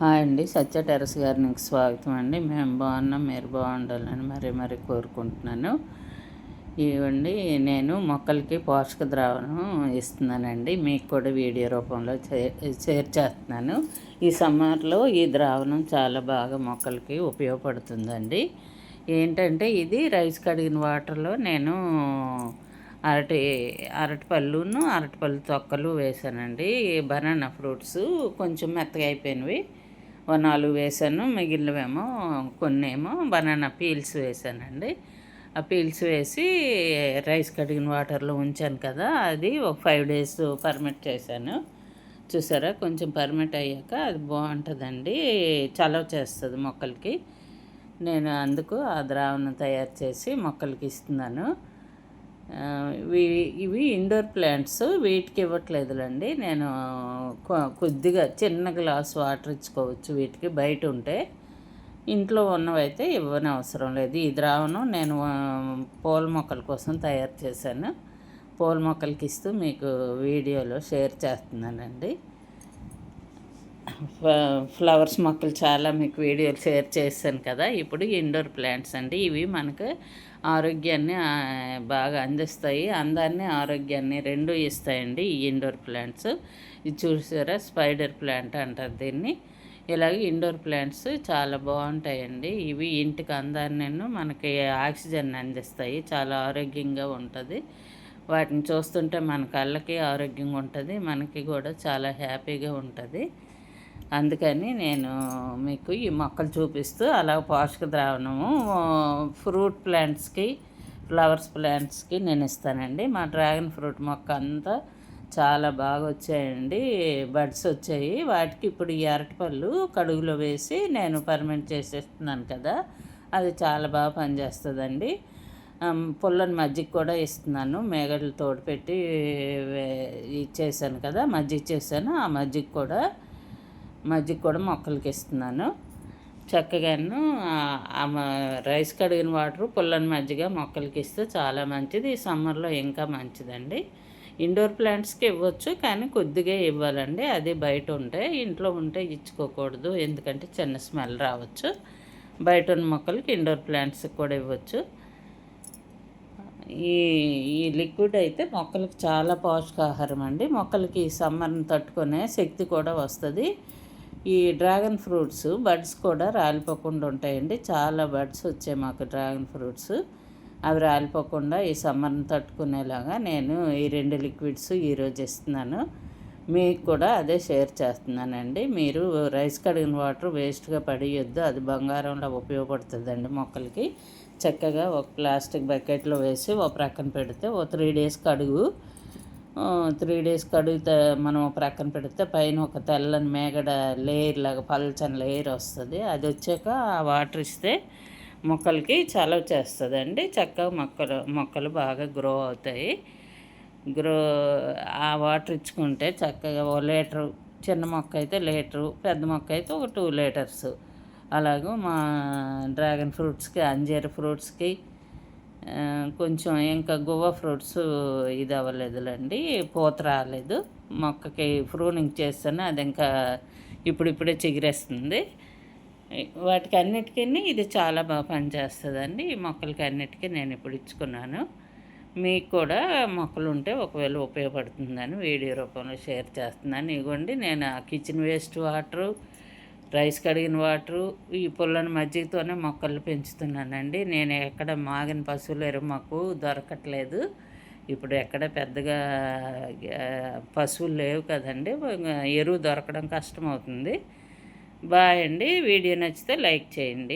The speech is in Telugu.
హాయ్ అండి, సత్య టెర్రస్ గార్డెనింగ్కి స్వాగతం అండి. మేము బాగున్నాం, మీరు బాగుండాలని మరీ కోరుకుంటున్నాను. ఇవ్వండి, నేను మొక్కలకి పోషక ద్రావణం ఇస్తున్నానండి. మీకు కూడా వీడియో రూపంలో షేర్ చేస్తున్నాను. ఈ సమ్మర్లో ఈ ద్రావణం చాలా బాగా మొక్కలకి ఉపయోగపడుతుందండి. ఏంటంటే ఇది రైస్ కడిగిన వాటర్లో నేను అరటిపళ్ళు తొక్కలు వేసానండి. బనానా ఫ్రూట్స్ కొంచెం మెత్తగా అయిపోయినవి 4 వేసాను. మిగిలినవేమో కొన్నేమో బనానా పీల్స్ వేసానండి. ఆ పీల్స్ వేసి రైస్ కడిగిన వాటర్లో ఉంచాను కదా, అది ఒక 5 days పర్మిట్ చేశాను. చూసారా, కొంచెం పర్మిట్ అయ్యాక అది బాగుంటుందండి, చలవ చేస్తుంది మొక్కలకి. నేను అందుకు ఆ ద్రావణం తయారు చేసి మొక్కలకి ఇస్తున్నాను. ఇవి ఇండోర్ ప్లాంట్స్, వీటికి ఇవ్వట్లేదులండి. నేను కొద్దిగా చిన్న గ్లాస్ వాటర్ ఇచ్చుకోవచ్చు వీటికి. బయట ఉంటే, ఇంట్లో ఉన్నవైతే ఇవ్వని అవసరం లేదు. ఈ ద్రావణం నేను పూల మొక్కల కోసం తయారు చేశాను. పూల మొక్కలకి ఇస్తూ మీకు వీడియోలో షేర్ చేస్తున్నానండి. ఫ్లవర్స్ మొక్కలు చాలా మీకు వీడియోలు షేర్ చేశాను కదా. ఇప్పుడు ఇండోర్ ప్లాంట్స్ అండి. ఇవి మనకు ఆరోగ్యాన్ని బాగా అందిస్తాయి, అందాన్ని ఆరోగ్యాన్ని రెండు ఇస్తాయండి ఈ ఇండోర్ ప్లాంట్స్. ఇది చూసారా, స్పైడర్ ప్లాంట్ అంటారు దీన్ని. ఇలాగే ఇండోర్ ప్లాంట్స్ చాలా బాగుంటాయండి. ఇవి ఇంటికి అందాన్ని మనకి ఆక్సిజన్ అందిస్తాయి, చాలా ఆరోగ్యంగా ఉంటుంది. వాటిని చూస్తుంటే మన కళ్ళకి ఆరోగ్యంగా ఉంటుంది, మనకి కూడా చాలా హ్యాపీగా ఉంటుంది. అందుకని నేను మీకు ఈ మొక్కలు చూపిస్తూ అలా పోషక ద్రావణము ఫ్రూట్ ప్లాంట్స్కి, ఫ్లవర్స్ ప్లాంట్స్కి నేను ఇస్తానండి. మా డ్రాగన్ ఫ్రూట్ మొక్క అంతా చాలా బాగా వచ్చాయండి, బడ్స్ వచ్చాయి. వాటికి ఇప్పుడు ఈ అరటిపళ్ళు కడుగులో వేసి నేను పర్మెంట్ చేసేస్తున్నాను కదా, అది చాలా బాగా పనిచేస్తుందండి. పుల్లని మజ్జిగ కూడా ఇస్తున్నాను, మేగడలు తోడుపెట్టి ఇచ్చేసాను కదా, మజ్జిగ చేశాను. ఆ మజ్జిగ కూడా మొక్కలకి ఇస్తున్నాను. చక్కగాను రైస్ కడిగిన వాటరు, పుల్లని మజ్జిగ మొక్కలకి ఇస్తే చాలా మంచిది. ఈ సమ్మర్లో ఇంకా మంచిదండి. ఇండోర్ ప్లాంట్స్కి ఇవ్వచ్చు, కానీ కొద్దిగా ఇవ్వాలండి. అది బయట ఉంటే, ఇంట్లో ఉంటే ఇచ్చుకోకూడదు, ఎందుకంటే చిన్న స్మెల్ రావచ్చు. బయట ఉన్న మొక్కలకి, ఇండోర్ ప్లాంట్స్కి కూడా ఇవ్వచ్చు. ఈ లిక్విడ్ అయితే మొక్కలకి చాలా పోషకాహారం అండి. మొక్కలకి సమ్మర్ని తట్టుకునే శక్తి కూడా వస్తుంది. ఈ డ్రాగన్ ఫ్రూట్స్ బడ్స్ కూడా రాలిపోకుండా ఉంటాయండి. చాలా బడ్స్ వచ్చాయి మాకు డ్రాగన్ ఫ్రూట్స్. అవి రాలిపోకుండా ఈ సమ్మర్ని తట్టుకునేలాగా నేను ఈ 2 లిక్విడ్స్ ఈరోజు ఇస్తున్నాను. మీకు కూడా అదే షేర్ చేస్తున్నానండి. మీరు రైస్ కడిగిన వాటర్ వేస్ట్గా పడేయొద్దు, అది బంగారంలో ఉపయోగపడుతుందండి మొక్కలకి. చక్కగా ఒక ప్లాస్టిక్ బకెట్లో వేసి ఒక ప్రక్కన పెడితే ఓ 3 days కడుగు. 3 days కడిగితే మనం ప్రక్కన పెడితే పైన ఒక తెల్లని మేగడ లేయర్ లాగా పల్చని లేయర్ వస్తుంది. అది వచ్చాక ఆ వాటర్ ఇస్తే మొక్కలకి చలవ చేస్తుందండి. చక్కగా మొక్కలు బాగా గ్రో అవుతాయి. ఆ వాటర్ ఇచ్చుకుంటే చక్కగా 1 లీటరు, చిన్న మొక్క అయితే లీటరు, పెద్ద మొక్క అయితే ఒక 2 liters. అలాగే మా డ్రాగన్ ఫ్రూట్స్కి, అంజీర్ ఫ్రూట్స్కి, కొంచెం ఇంకా గువ్వ ఫ్రూట్స్ ఇది అవ్వలేదులండి, పూత రాలేదు. మొక్కకి ప్రూనింగ్ చేస్తాను, అది ఇంకా ఇప్పుడిప్పుడే చిగురేస్తుంది. వాటికి అన్నిటికీ ఇది చాలా బాగా పనిచేస్తుందండి. ఈ మొక్కలకి అన్నిటికీ నేను ఇప్పుడు ఇచ్చుకున్నాను. మీకు కూడా మొక్కలు ఉంటే ఒకవేళ ఉపయోగపడుతుందని వీడియో రూపంలో షేర్ చేస్తున్నాను. ఇవ్వండి, నేను ఆ కిచెన్ వేస్ట్ వాటరు, రైస్ కడిగిన వాటరు, ఈ పుల్లని మజ్జిగతోనే మొక్కలు పెంచుతున్నానండి. నేను ఎక్కడ మాగిన పశువుల ఎరువు మాకు దొరకట్లేదు. ఇప్పుడు ఎక్కడ పెద్దగా పశువులు లేవు కదండి, ఎరువు దొరకడం కష్టమవుతుంది. బాయ్ అండి. వీడియో నచ్చితే లైక్ చేయండి.